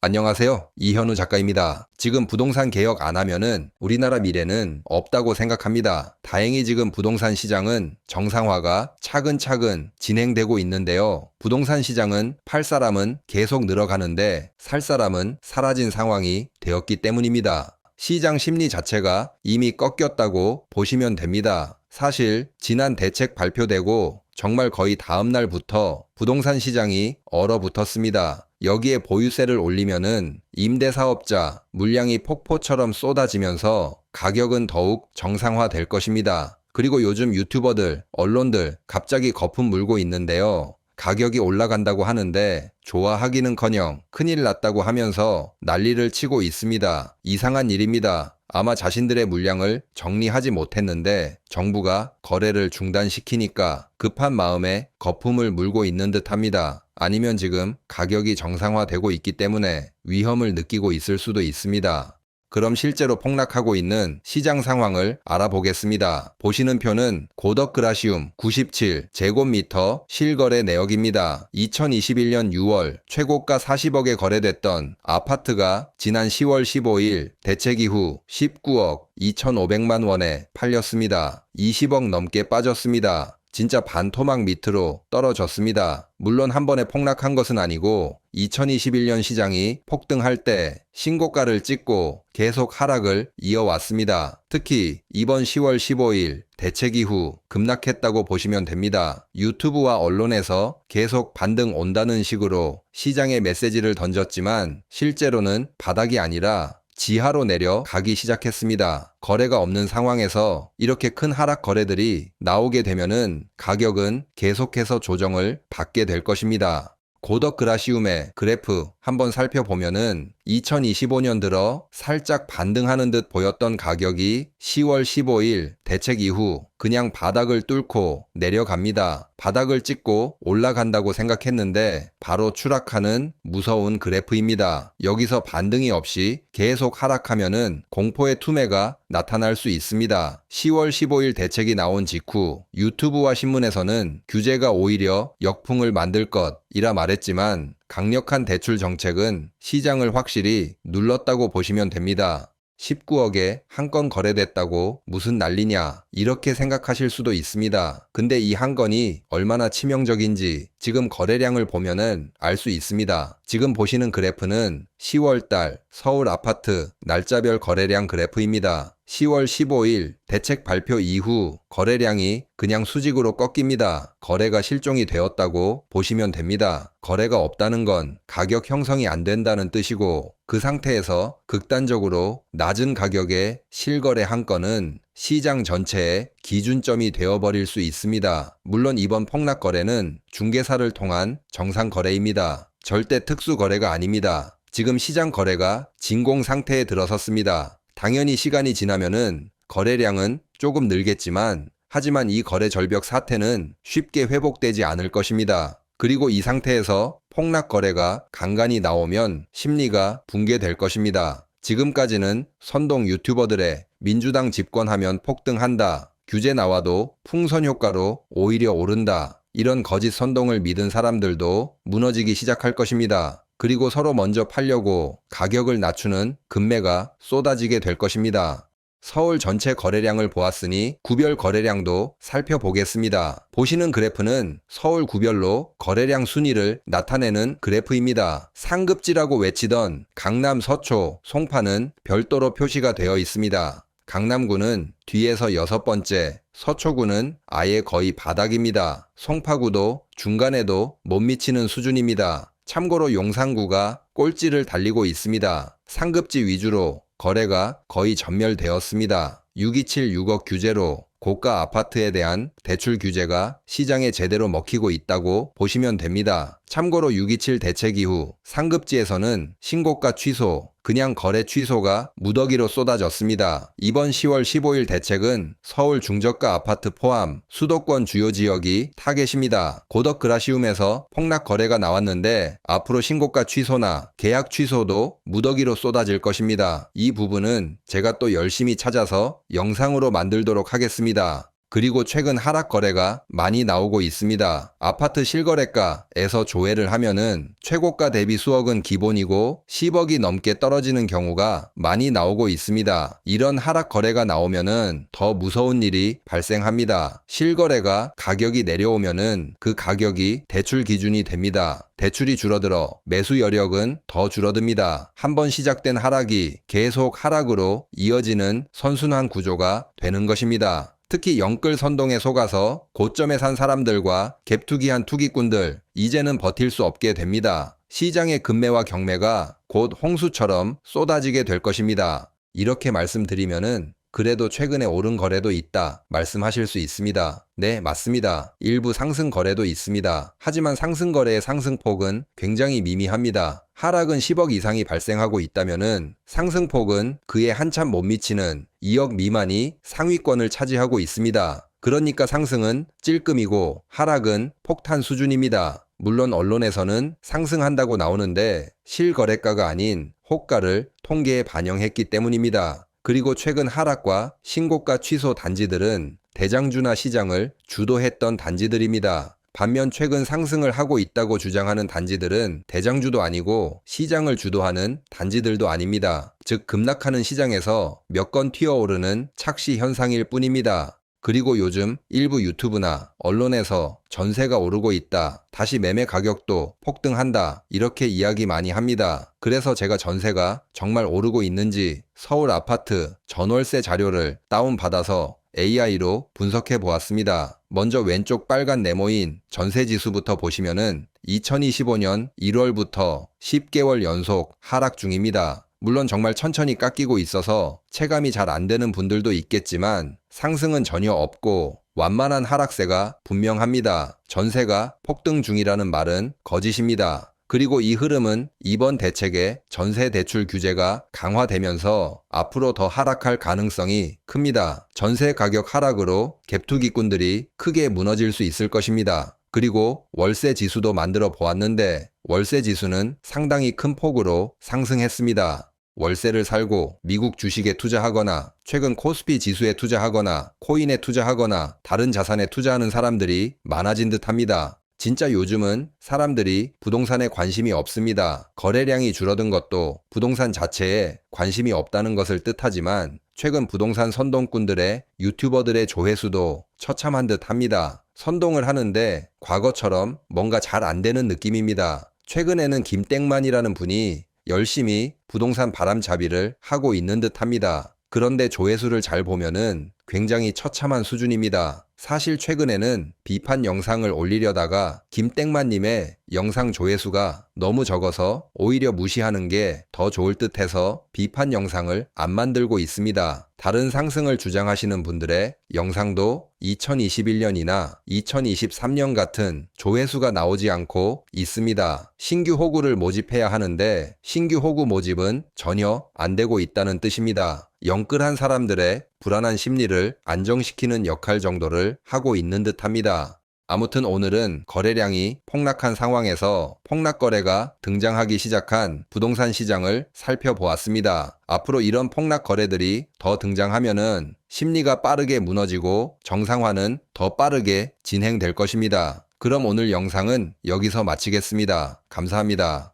안녕하세요. 이현우 작가입니다. 지금 부동산 개혁 안 하면은 우리나라 미래는 없다고 생각합니다. 다행히 지금 부동산 시장은 정상화가 차근차근 진행되고 있는데요. 부동산 시장은 팔 사람은 계속 늘어가는데 살 사람은 사라진 상황이 되었기 때문입니다. 시장 심리 자체가 이미 꺾였다고 보시면 됩니다. 사실 지난 대책 발표되고 정말 거의 다음 날부터 부동산 시장이 얼어붙었습니다. 여기에 보유세를 올리면은 임대사업자 물량이 폭포처럼 쏟아지면서 가격은 더욱 정상화될 것입니다. 그리고 요즘 유튜버들, 언론들 갑자기 거품 물고 있는데요. 가격이 올라간다고 하는데 좋아하기는커녕 큰일 났다고 하면서 난리를 치고 있습니다. 이상한 일입니다. 아마 자신들의 물량을 정리하지 못했는데 정부가 거래를 중단시키니까 급한 마음에 거품을 물고 있는 듯합니다. 아니면 지금 가격이 정상화되고 있기 때문에 위험을 느끼고 있을 수도 있습니다. 그럼 실제로 폭락하고 있는 시장 상황을 알아보겠습니다. 보시는 표는 고덕그라시움 97 제곱미터 실거래 내역입니다. 2021년 6월 최고가 40억에 거래됐던 아파트가 지난 10월 15일 대책 이후 19억 2,500만 원에 팔렸습니다. 20억 넘게 빠졌습니다. 진짜 반토막 밑으로 떨어졌습니다. 물론 한 번에 폭락한 것은 아니고 2021년 시장이 폭등할 때 신고가를 찍고 계속 하락을 이어왔습니다. 특히 이번 10월 15일 대책 이후 급락했다고 보시면 됩니다. 유튜브와 언론에서 계속 반등 온다는 식으로 시장에 메시지를 던졌지만 실제로는 바닥이 아니라 지하로 내려가기 시작했습니다. 거래가 없는 상황에서 이렇게 큰 하락 거래들이 나오게 되면은 가격은 계속해서 조정을 받게 될 것입니다. 고덕그라시움의 그래프 한번 살펴보면은 2025년 들어 살짝 반등하는 듯 보였던 가격이 10월 15일 대책 이후 그냥 바닥을 뚫고 내려갑니다. 바닥을 찍고 올라간다고 생각했는데 바로 추락하는 무서운 그래프입니다. 여기서 반등이 없이 계속 하락하면은 공포의 투매가 나타날 수 있습니다. 10월 15일 대책이 나온 직후 유튜브와 신문에서는 규제가 오히려 역풍을 만들 것이라 말했지만 강력한 대출 정책은 시장을 확실히 눌렀다고 보시면 됩니다. 19억에 한 건 거래됐다고 무슨 난리냐 이렇게 생각하실 수도 있습니다. 근데 이 한 건이 얼마나 치명적인지 지금 거래량을 보면은 알 수 있습니다. 지금 보시는 그래프는 10월달 서울 아파트 날짜별 거래량 그래프입니다. 10월 15일 대책 발표 이후 거래량이 그냥 수직으로 꺾입니다. 거래가 실종이 되었다고 보시면 됩니다. 거래가 없다는 건 가격 형성이 안 된다는 뜻이고 그 상태에서 극단적으로 낮은 가격에 실거래 한 건은 시장 전체의 기준점이 되어버릴 수 있습니다. 물론 이번 폭락 거래는 중개사를 통한 정상 거래입니다. 절대 특수 거래가 아닙니다. 지금 시장 거래가 진공 상태에 들어섰습니다. 당연히 시간이 지나면은 거래량은 조금 늘겠지만 하지만 이 거래 절벽 사태는 쉽게 회복되지 않을 것입니다. 그리고 이 상태에서 폭락 거래가 간간히 나오면 심리가 붕괴될 것입니다. 지금까지는 선동 유튜버들의 민주당 집권하면 폭등한다, 규제 나와도 풍선 효과로 오히려 오른다, 이런 거짓 선동을 믿은 사람들도 무너지기 시작할 것입니다. 그리고 서로 먼저 팔려고 가격을 낮추는 급매가 쏟아지게 될 것입니다. 서울 전체 거래량을 보았으니 구별 거래량도 살펴보겠습니다. 보시는 그래프는 서울 구별로 거래량 순위를 나타내는 그래프입니다. 상급지라고 외치던 강남 서초, 송파는 별도로 표시가 되어 있습니다. 강남구는 뒤에서 6번째, 서초구는 아예 거의 바닥입니다. 송파구도 중간에도 못 미치는 수준입니다. 참고로 용산구가 꼴찌를 달리고 있습니다. 상급지 위주로 거래가 거의 전멸되었습니다. 627 6억 규제로 고가 아파트에 대한 대출 규제가 시장에 제대로 먹히고 있다고 보시면 됩니다. 참고로 627 대책 이후 상급지에서는 신고가 취소, 그냥 거래 취소가 무더기로 쏟아졌습니다. 이번 10월 15일 대책은 서울 중저가 아파트 포함 수도권 주요 지역이 타겟입니다. 고덕그라시움에서 폭락 거래가 나왔는데 앞으로 신고가 취소나 계약 취소도 무더기로 쏟아질 것입니다. 이 부분은 제가 또 열심히 찾아서 영상으로 만들도록 하겠습니다. 그리고 최근 하락 거래가 많이 나오고 있습니다. 아파트 실거래가에서 조회를 하면은 최고가 대비 수억은 기본이고 10억이 넘게 떨어지는 경우가 많이 나오고 있습니다. 이런 하락 거래가 나오면은 더 무서운 일이 발생합니다. 실거래가 가격이 내려오면은 그 가격이 대출 기준이 됩니다. 대출이 줄어들어 매수 여력은 더 줄어듭니다. 한번 시작된 하락이 계속 하락으로 이어지는 선순환 구조가 되는 것입니다. 특히 영끌 선동에 속아서 고점에 산 사람들과 갭투기한 투기꾼들, 이제는 버틸 수 없게 됩니다. 시장의 급매와 경매가 곧 홍수처럼 쏟아지게 될 것입니다. 이렇게 말씀드리면은 그래도 최근에 오른 거래도 있다 말씀하실 수 있습니다. 네, 맞습니다. 일부 상승 거래도 있습니다. 하지만 상승 거래의 상승폭은 굉장히 미미합니다. 하락은 10억 이상이 발생하고 있다면은 상승폭은 그에 한참 못 미치는 2억 미만이 상위권을 차지하고 있습니다. 그러니까 상승은 찔끔이고 하락은 폭탄 수준입니다. 물론 언론에서는 상승한다고 나오는데 실거래가가 아닌 호가를 통계에 반영했기 때문입니다. 그리고 최근 하락과 신고가 취소 단지들은 대장주나 시장을 주도했던 단지들입니다. 반면 최근 상승을 하고 있다고 주장하는 단지들은 대장주도 아니고 시장을 주도하는 단지들도 아닙니다. 즉 급락하는 시장에서 몇 건 튀어오르는 착시 현상일 뿐입니다. 그리고 요즘 일부 유튜브나 언론에서 전세가 오르고 있다, 다시 매매 가격도 폭등한다, 이렇게 이야기 많이 합니다. 그래서 제가 전세가 정말 오르고 있는지 서울 아파트 전월세 자료를 다운받아서 AI로 분석해 보았습니다. 먼저 왼쪽 빨간 네모인 전세지수부터 보시면은 2025년 1월부터 10개월 연속 하락 중입니다. 물론 정말 천천히 깎이고 있어서 체감이 잘 안 되는 분들도 있겠지만 상승은 전혀 없고 완만한 하락세가 분명합니다. 전세가 폭등 중이라는 말은 거짓입니다. 그리고 이 흐름은 이번 대책의 전세 대출 규제가 강화되면서 앞으로 더 하락할 가능성이 큽니다. 전세 가격 하락으로 갭투기꾼들이 크게 무너질 수 있을 것입니다. 그리고 월세 지수도 만들어 보았는데 월세 지수는 상당히 큰 폭으로 상승했습니다. 월세를 살고 미국 주식에 투자하거나 최근 코스피 지수에 투자하거나 코인에 투자하거나 다른 자산에 투자하는 사람들이 많아진 듯합니다. 진짜 요즘은 사람들이 부동산에 관심이 없습니다. 거래량이 줄어든 것도 부동산 자체에 관심이 없다는 것을 뜻하지만 최근 부동산 선동꾼들의 유튜버들의 조회수도 처참한 듯합니다. 선동을 하는데 과거처럼 뭔가 잘 안 되는 느낌입니다. 최근에는 김땡만이라는 분이 열심히 부동산 바람잡이를 하고 있는 듯합니다. 그런데 조회수를 잘 보면은 굉장히 처참한 수준입니다. 사실 최근에는 비판 영상을 올리려다가 김땡만님의 영상 조회수가 너무 적어서 오히려 무시하는 게 더 좋을 듯해서 비판 영상을 안 만들고 있습니다. 다른 상승을 주장하시는 분들의 영상도 2021년이나 2023년 같은 조회수가 나오지 않고 있습니다. 신규 호구를 모집해야 하는데 신규 호구 모집은 전혀 안 되고 있다는 뜻입니다. 영끌한 사람들의 불안한 심리를 안정시키는 역할 정도를 하고 있는 듯합니다. 아무튼 오늘은 거래량이 폭락한 상황에서 폭락거래가 등장하기 시작한 부동산 시장을 살펴보았습니다. 앞으로 이런 폭락 거래들이 더 등장하면은 심리가 빠르게 무너지고 정상화는 더 빠르게 진행될 것입니다. 그럼 오늘 영상은 여기서 마치겠습니다. 감사합니다.